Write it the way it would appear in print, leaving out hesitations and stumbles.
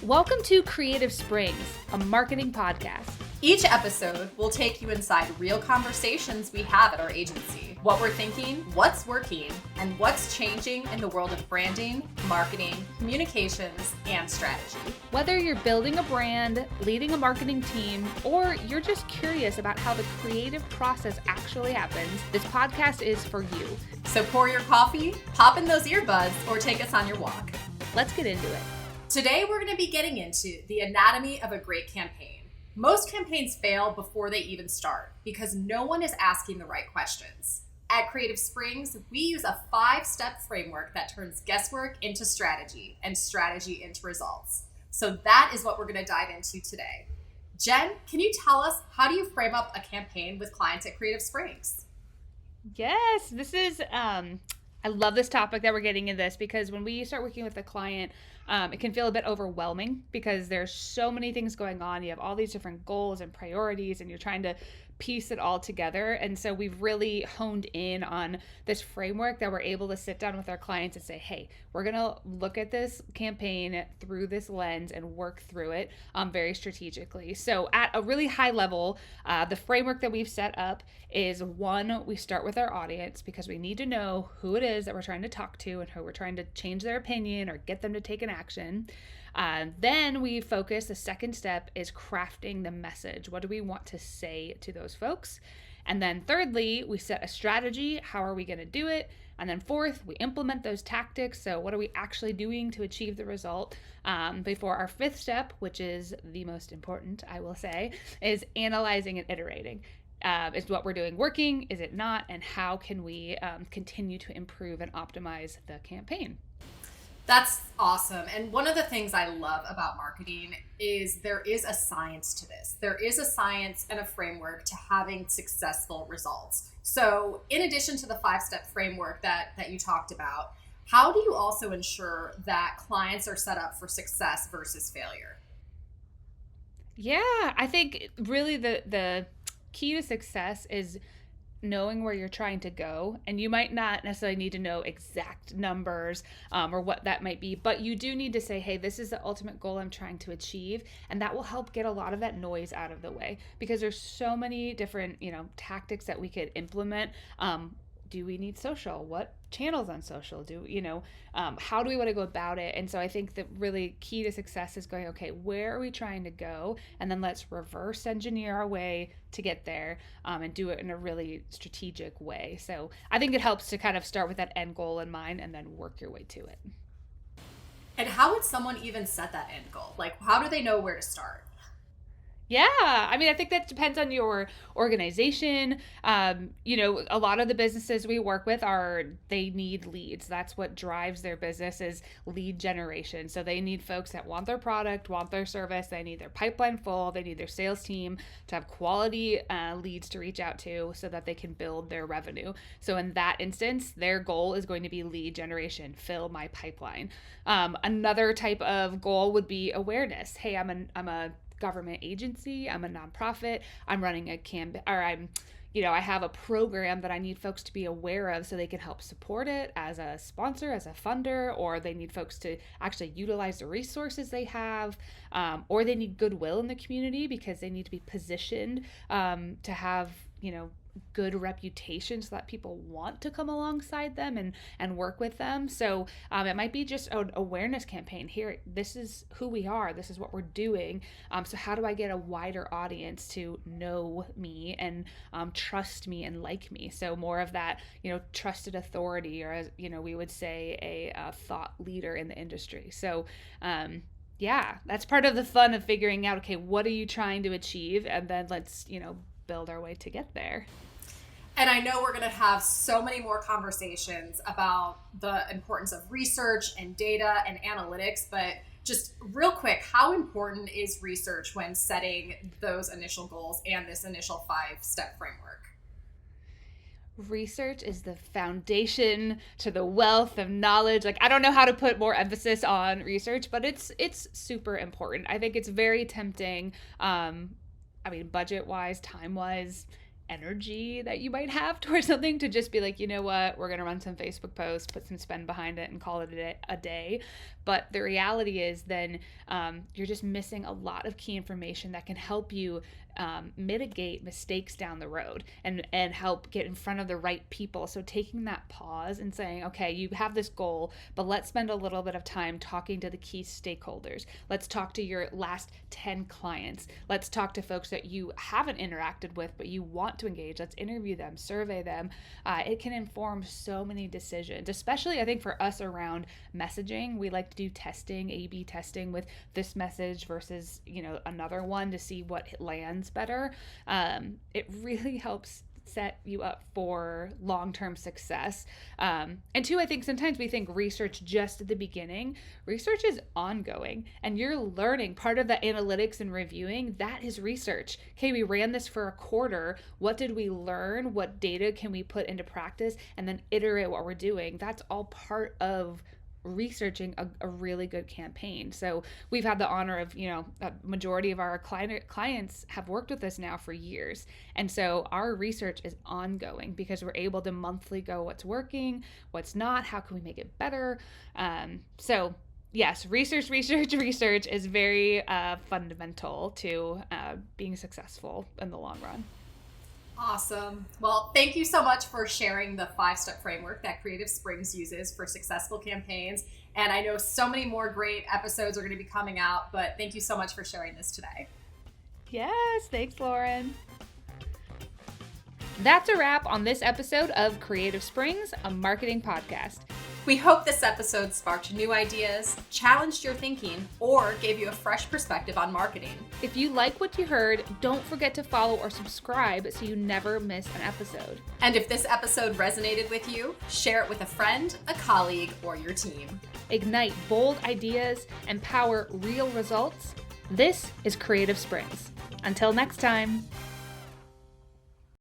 Welcome to Creative Springs, a marketing podcast. Each episode will take you inside real conversations we have at our agency. What we're thinking, what's working, and what's changing in the world of branding, marketing, communications, and strategy. Whether you're building a brand, leading a marketing team, or you're just curious about how the creative process actually happens, this podcast is for you. So pour your coffee, pop in those earbuds, or take us on your walk. Let's get into it. Today, we're going to be getting into the anatomy of a great campaign. Most campaigns fail before they even start because no one is asking the right questions. At Creative Springs, we use a 5-step framework that turns guesswork into strategy and strategy into results. So that is what we're going to dive into today. Jen, can you tell us, how do you frame up a campaign with clients at Creative Springs? Yes, this is, I love this topic that we're getting in this because when we start working with a client, it can feel a bit overwhelming because there's so many things going on. You have all these different goals and priorities and you're trying to piece it all together. And so we've really honed in on this framework that we're able to sit down with our clients and say, hey, we're going to look at this campaign through this lens and work through it very strategically. So at a really high level, the framework that we've set up is, one, we start with our audience because we need to know who it is that we're trying to talk to and who we're trying to change their opinion or get them to take an action. Then we focus, the second step is crafting the message. What do we want to say to those folks? And then thirdly, we set a strategy. How are we going to do it? And then fourth, we implement those tactics. So what are we actually doing to achieve the result? Before our fifth step, which is the most important, I will say, is analyzing and iterating. Is what we're doing working? Is it not? And how can we continue to improve and optimize the campaign? That's awesome. And one of the things I love about marketing is there is a science to this. There is a science and a framework to having successful results. So in addition to the 5-step framework that you talked about, how do you also ensure that clients are set up for success versus failure? Yeah, I think really the key to success is knowing where you're trying to go, and you might not necessarily need to know exact numbers or what that might be, but you do need to say, hey, this is the ultimate goal I'm trying to achieve, and that will help get a lot of that noise out of the way because there's so many different tactics that we could implement. Do we need social? What channels on social how do we want to go about it? And so I think the really key to success is going, okay, where are we trying to go? And then let's reverse engineer our way to get there and do it in a really strategic way. So I think it helps to kind of start with that end goal in mind and then work your way to it. And how would someone even set that end goal? Like, how do they know where to start? Yeah, I mean, I think that depends on your organization. A lot of the businesses we work with they need leads. That's what drives their business is lead generation. So they need folks that want their product, want their service. They need their pipeline full. They need their sales team to have quality leads to reach out to so that they can build their revenue. So in that instance, their goal is going to be lead generation, fill my pipeline. Another type of goal would be awareness. Hey, I'm a government agency, I'm a nonprofit, I'm running a I have a program that I need folks to be aware of so they can help support it as a sponsor, as a funder, or they need folks to actually utilize the resources they have, or they need goodwill in the community because they need to be positioned to have, good reputation so that people want to come alongside them and work with them. So it might be just an awareness campaign. Here, this is who we are. This is what we're doing. So how do I get a wider audience to know me and trust me and like me? So more of that, trusted authority, or as we would say, a thought leader in the industry. So yeah, that's part of the fun of figuring out, okay, what are you trying to achieve? And then let's, build our way to get there. And I know we're going to have so many more conversations about the importance of research and data and analytics, but just real quick, how important is research when setting those initial goals and this initial 5-step framework? Research is the foundation to the wealth of knowledge. Like, I don't know how to put more emphasis on research, but it's super important. I think it's very tempting. Budget-wise, time-wise, energy that you might have towards something to just be like, you know what, we're going to run some Facebook posts, put some spend behind it and call it a day. But the reality is then you're just missing a lot of key information that can help you mitigate mistakes down the road and help get in front of the right people. So taking that pause and saying, okay, you have this goal, but let's spend a little bit of time talking to the key stakeholders. Let's talk to your last 10 clients. Let's talk to folks that you haven't interacted with, but you want to engage. Let's interview them, survey them. It can inform so many decisions, especially I think for us around messaging. We like to do testing, A/B testing with this message versus, another one to see what lands better. It really helps set you up for long-term success. And two, I think sometimes we think research just at the beginning. Research is ongoing and you're learning. Part of the analytics and reviewing, that is research. Okay, we ran this for a quarter. What did we learn? What data can we put into practice and then iterate what we're doing? That's all part of researching a really good campaign. So we've had the honor of, a majority of our clients have worked with us now for years. And so our research is ongoing because we're able to monthly go what's working, what's not, how can we make it better? So yes, research is very fundamental to being successful in the long run. Awesome. Well, thank you so much for sharing the 5-step framework that Creative Springs uses for successful campaigns. And I know so many more great episodes are going to be coming out, but thank you so much for sharing this today. Yes, thanks, Lauren. That's a wrap on this episode of Creative Springs, a marketing podcast. We hope this episode sparked new ideas, challenged your thinking, or gave you a fresh perspective on marketing. If you like what you heard, don't forget to follow or subscribe so you never miss an episode. And if this episode resonated with you, share it with a friend, a colleague, or your team. Ignite bold ideas and power real results. This is Creative Springs. Until next time.